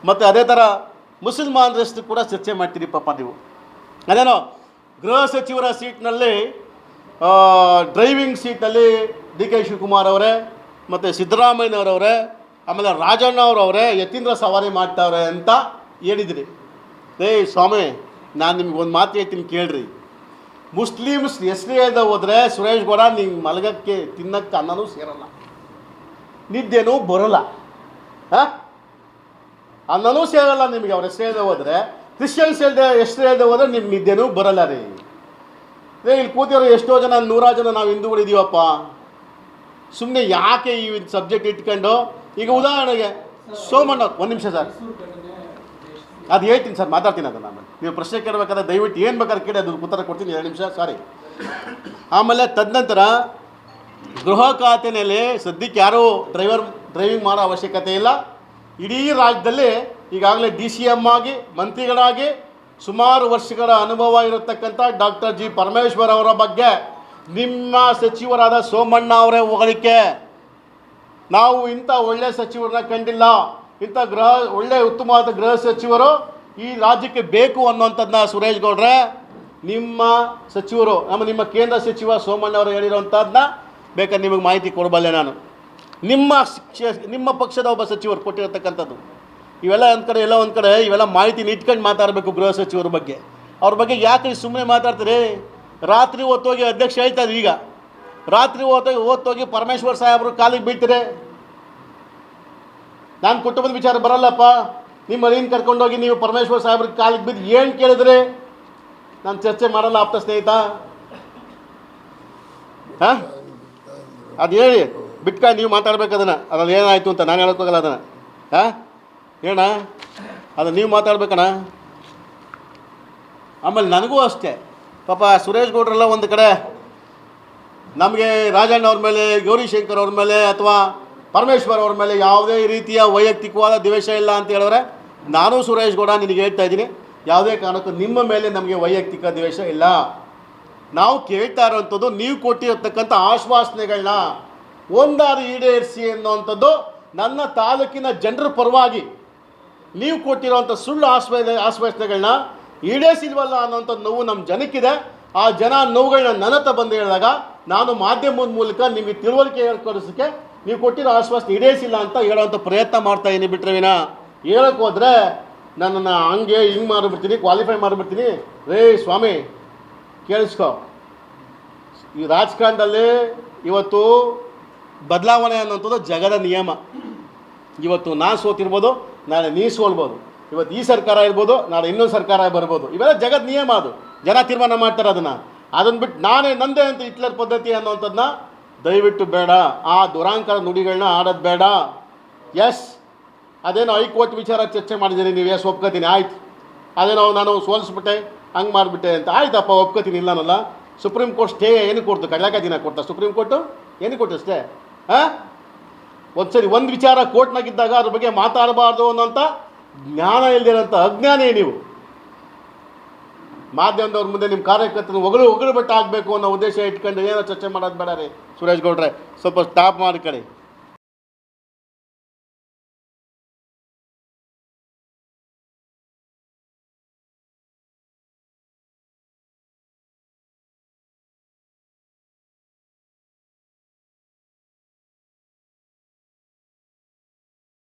ಮತ್ತು ಅದೇ ಥರ ಮುಸಲ್ಮಾನರಷ್ಟು ಕೂಡ ಚರ್ಚೆ ಮಾಡ್ತೀರಿ ಪಾಪ ನೀವು. ಅದೇನೋ ಗೃಹ ಸಚಿವರ ಸೀಟ್ನಲ್ಲಿ ಡ್ರೈವಿಂಗ್ ಸೀಟ್ನಲ್ಲಿ ಡಿ ಕೆ ಶಿವಕುಮಾರ್ ಅವರೇ ಮತ್ತು ಸಿದ್ದರಾಮಯ್ಯನವರವರೇ ಆಮೇಲೆ ರಾಜಣ್ಣ ಅವರವರೇ ಯತೀಂದ್ರ ಸವಾರಿ ಮಾಡ್ತಾವ್ರೆ ಅಂತ ಹೇಳಿದ್ರಿ. ಸ್ವಾಮಿ, ನಾನು ನಿಮ್ಗೆ ಒಂದು ಮಾತು ಹೇಳ್ತೀನಿ ಕೇಳ್ರಿ. ಮುಸ್ಲಿಮ್ಸ್ ಹೆಸರು ಹೇಳ್ದ ಹೋದರೆ ಸುರೇಶ್ ಗೌಡ ನಿಂಗೆ ಮಲಗಕ್ಕೆ ತಿನ್ನಕ್ಕೆ ಅನ್ನನೂ ಸೇರಲ್ಲ, ನಿದ್ದೆನೂ ಬರೋಲ್ಲ, ಅನ್ನನೂ ಸೇರಲ್ಲ ನಿಮಗೆ. ಅವ್ರ ಹೆಸರು ಹೇಳ್ದೆ ಹೋದರೆ, ಕ್ರಿಶ್ಚಿಯನ್ಸ್ ಹೆಸರು ಹೇಳ್ದೆ ಹೋದರೆ ನಿಮ್ಗೆ ನಿದ್ದೆನೂ ಬರೋಲ್ಲ ರೀ. ಇಲ್ಲಿ ಕೂತಿರೋ ಎಷ್ಟೋ ಜನ, 100 ಜನ ನಾವು ಹಿಂದೂಗಳಿದ್ದೀವಪ್ಪ. ಸುಮ್ಮನೆ ಯಾಕೆ ಈ ಸಬ್ಜೆಕ್ಟ್ ಇಟ್ಕೊಂಡು, ಈಗ ಉದಾಹರಣೆಗೆ ಸೋಮಣ್ಣ, ಒಂದು ನಿಮಿಷ ಸರ್, ಅದು ಹೇಳ್ತೀನಿ ಸರ್, ಮಾತಾಡ್ತೀನಿ ಅದನ್ನು. ಆಮೇಲೆ ನೀವು ಪ್ರಶ್ನೆ ಕೇಳಬೇಕಾದ್ರೆ ದಯವಿಟ್ಟು ಏನು ಬೇಕಾದ್ರೆ ಕೇಳಿ, ಅದು ಉತ್ತರ ಕೊಡ್ತೀನಿ. 2 ನಿಮಿಷ ಸಾರಿ. ಆಮೇಲೆ ತದನಂತರ ಗೃಹ ಖಾತೆಯಲ್ಲಿ ಸದ್ಯಕ್ಕೆ ಯಾರೂ ಡ್ರೈವಿಂಗ್ ಮಾಡೋ ಅವಶ್ಯಕತೆ ಇಲ್ಲ. ಇಡೀ ರಾಜ್ಯದಲ್ಲಿ ಈಗಾಗಲೇ DCM ಆಗಿ ಮಂತ್ರಿಗಳಾಗಿ ಸುಮಾರು ವರ್ಷಗಳ ಅನುಭವ ಇರತಕ್ಕಂಥ ಡಾಕ್ಟರ್ ಜಿ ಪರಮೇಶ್ವರ್ ಅವರ ಬಗ್ಗೆ ನಿಮ್ಮ ಸಚಿವರಾದ ಸೋಮಣ್ಣ ಅವರೇ ಹೊಗಳಿಕೆ. ನಾವು ಇಂಥ ಒಳ್ಳೆಯ ಸಚಿವರನ್ನ ಕಂಡಿಲ್ಲ, ಇಂಥ ಒಳ್ಳೆಯ ಉತ್ತಮವಾದ ಗೃಹ ಸಚಿವರು ಈ ರಾಜ್ಯಕ್ಕೆ ಬೇಕು ಅನ್ನೋಂಥದ್ದನ್ನ ಸುರೇಶ್ ಗೌಡ್ರೆ ನಿಮ್ಮ ಸಚಿವರು, ನಿಮ್ಮ ಕೇಂದ್ರ ಸಚಿವ ಸೋಮಣ್ಣ ಅವರು ಹೇಳಿರೋಂಥದ್ದನ್ನ ಬೇಕಾದ್ರೆ ನಿಮಗೆ ಮಾಹಿತಿ ಕೊಡಬಲ್ಲೆ ನಾನು. ನಿಮ್ಮ ಪಕ್ಷದ ಒಬ್ಬ ಸಚಿವರು ಕೊಟ್ಟಿರತಕ್ಕಂಥದ್ದು. ಇವೆಲ್ಲ ಒಂದು ಕಡೆ, ಎಲ್ಲ ಒಂದು ಕಡೆ ಇವೆಲ್ಲ ಮಾಹಿತಿ ಇಟ್ಕೊಂಡು ಮಾತಾಡಬೇಕು ಗೃಹ ಸಚಿವರ ಬಗ್ಗೆ. ಅವ್ರ ಬಗ್ಗೆ ಯಾಕೆ ಸುಮ್ಮನೆ ಮಾತಾಡ್ತೀರಿ? ರಾತ್ರಿ ಹೊತ್ತೋಗಿ ಅಧ್ಯಕ್ಷ ಹೇಳ್ತಾರೆ, ಈಗ ರಾತ್ರಿ ಹೊತ್ತೋಗಿ ಪರಮೇಶ್ವರ್ ಸಾಹೇಬರು ಕಾಲಿಗೆ ಬೀಳ್ತೀರಿ. ನಾನು ಕುಟುಂಬದ ವಿಚಾರ ಬರಲ್ಲಪ್ಪ, ನಿಮ್ಮ ಮನೆಯಿಂದ ಕರ್ಕೊಂಡೋಗಿ ನೀವು ಪರಮೇಶ್ವರ್ ಸಾಹೇಬ್ರಿಗೆ ಕಾಲಿಗೆ ಬಿದ್ದು ಏನು ಕೇಳಿದ್ರಿ? ನಾನು ಚರ್ಚೆ ಮಾಡಲ್ಲ ಆಪ್ತ ಸ್ನೇಹಿತ. ಹಾಂ, ಅದು ಹೇಳಿ ಬಿಟ್ಕೊಂಡು ನೀವು ಮಾತಾಡ್ಬೇಕು ಅದನ್ನು. ಅದ್ರಲ್ಲಿ ಏನಾಯಿತು ಅಂತ ನಾನು ಹೇಳೋಕ್ಕಾಗಲ್ಲ ಅದನ್ನು. ಹೇಳ ಅದನ್ನು ನೀವು ಮಾತಾಡ್ಬೇಕಣ್ಣ. ಆಮೇಲೆ ನನಗೂ ಅಷ್ಟೇ ಪಾಪ ಸುರೇಶ್ ಗೌಡ್ರೆಲ್ಲ ಒಂದು ಕಡೆ ನಮಗೆ ರಾಜಣ್ಣ ಅವ್ರ ಮೇಲೆ, ಗೌರಿಶಂಕರ್ ಅವ್ರ ಮೇಲೆ ಅಥವಾ ಪರಮೇಶ್ವರ್ ಅವ್ರ ಮೇಲೆ ಯಾವುದೇ ರೀತಿಯ ವೈಯಕ್ತಿಕವಾದ ದ್ವೇಷ ಇಲ್ಲ ಅಂತ ಹೇಳಿದ್ರೆ, ನಾನು ಸುರೇಶ್ ಗೌಡ ನಿನಗೆ ಹೇಳ್ತಾ ಇದ್ದೀನಿ, ಯಾವುದೇ ಕಾರಣಕ್ಕೂ ನಿಮ್ಮ ಮೇಲೆ ನಮಗೆ ವೈಯಕ್ತಿಕ ದ್ವೇಷ ಇಲ್ಲ. ನಾವು ಕೇಳ್ತಾ ಇರೋವಂಥದ್ದು ನೀವು ಕೊಟ್ಟಿರತಕ್ಕಂಥ ಆಶ್ವಾಸನೆಗಳನ್ನ ಒಂದಾರು ಈಡೇರಿಸಿ ಅನ್ನೋವಂಥದ್ದು. ನನ್ನ ತಾಲೂಕಿನ ಜನರ ಪರವಾಗಿ ನೀವು ಕೊಟ್ಟಿರೋವಂಥ ಸುಳ್ಳು ಆಶ್ವಾಸನೆಗಳನ್ನ ಈಡೇರಿಸಿಲ್ವಲ್ಲ ಅನ್ನೋಂಥ ನೋವು ನಮ್ಮ ಜನಕ್ಕಿದೆ. ಆ ಜನ ನೋವುಗಳನ್ನ ನನ್ನ ಹತ್ರ ಬಂದು ಹೇಳಿದಾಗ ನಾನು ಮಾಧ್ಯಮದ ಮೂಲಕ ನಿಮಗೆ ತಿಳುವಳಿಕೆ ಏರ್ಪಡಿಸೋಕ್ಕೆ ನೀವು ಕೊಟ್ಟಿರೋ ಆಶ್ವಾಸನೆ ಈಡೇರಿಸಿಲ್ಲ ಅಂತ ಹೇಳೋವಂಥ ಪ್ರಯತ್ನ ಮಾಡ್ತಾಯಿದ್ದೀನಿ. ಬಿಟ್ಟರೆ ವಿನ ಹೇಳಕ್ಕೆ ಹೋದರೆ ನನ್ನನ್ನು ಹಂಗೆ ಹಿಂಗೆ ಮಾಡಿಬಿಡ್ತೀನಿ, ಕ್ವಾಲಿಫೈ ಮಾಡಿಬಿಡ್ತೀನಿ. ಸ್ವಾಮಿ ಕೇಳಿಸ್ಕೊ, ಈ ರಾಜಕಾರಣದಲ್ಲಿ ಇವತ್ತು ಬದಲಾವಣೆ ಅನ್ನೋಂಥದ್ದು ಜಗದ ನಿಯಮ. ಇವತ್ತು ನಾನು ಸೋತಿರ್ಬೋದು, ನಾಳೆ ನೀ ಸೋಲ್ಬೋದು. ಇವತ್ತು ಈ ಸರ್ಕಾರ ಇರ್ಬೋದು, ನಾಳೆ ಇನ್ನೊಂದು ಸರ್ಕಾರ ಬರ್ಬೋದು. ಇವೆಲ್ಲ ಜಗದ ನಿಯಮ. ಅದು ಜನ ತೀರ್ಮಾನ ಮಾಡ್ತಾರೆ. ಅದನ್ನು ಬಿಟ್ಟು ನಾನೇ ನಂದೇ ಅಂತ ಹಿಟ್ಲರ್ ಪದ್ಧತಿ ಅನ್ನೋವಂಥದ್ದನ್ನ ದಯವಿಟ್ಟು ಬೇಡ. ಆ ದುರಾಂಕಾರ ನುಡಿಗಳನ್ನ ಆಡೋದು ಬೇಡ. ಎಸ್, ಅದೇನೋ ಹೈಕೋರ್ಟ್ ವಿಚಾರ ಚರ್ಚೆ ಮಾಡಿದ್ದೀನಿ, ನೀವು ಎಸ್ ಒಪ್ಕೋತೀನಿ, ಆಯ್ತು. ಅದೇನೋ ನಾನು ಸೋಲಿಸ್ಬಿಟ್ಟೆ, ಹಂಗೆ ಮಾಡಿಬಿಟ್ಟೆ ಅಂತ, ಆಯ್ತಪ್ಪ ಒಪ್ಕೋತೀನಿ, ಇಲ್ಲನಲ್ಲ. ಸುಪ್ರೀಂ ಕೋರ್ಟ್ ಸ್ಟೇ ಏನಕ್ಕೆ ಕೊಡ್ತು? ಕಡಲೆಕಾಯಿ ದಿನ ಕೊಡ್ತಾ ಸುಪ್ರೀಂ ಕೋರ್ಟು? ಏನಕ್ಕೆ ಕೊಟ್ಟು ಸ್ಟೇ? ಒಂದ್ಸರಿ ಒಂದು ವಿಚಾರ ಕೋರ್ಟ್ನಾಗಿದ್ದಾಗ ಅದ್ರ ಬಗ್ಗೆ ಮಾತಾಡಬಾರ್ದು ಅನ್ನೋಂಥ ಜ್ಞಾನ ಇಲ್ದಿರೋಂಥ ಅಜ್ಞಾನೇ ನೀವು. ಮಾಧ್ಯಮದವ್ರ ಮುಂದೆ ನಿಮ್ಮ ಕಾರ್ಯಕರ್ತನ ಹೊಗಳು ಬಟ್ಟ ಆಗಬೇಕು ಅನ್ನೋ ಉದ್ದೇಶ ಇಟ್ಕೊಂಡು ಏನೋ ಚರ್ಚೆ ಮಾಡೋದು ಬೇಡ ರೀ ಸುರೇಶ್ ಗೌಡ್ರೆ. ಸ್ವಲ್ಪ ಸ್ಟಾಪ್ ಮಾಡಿ ಕಡೆ.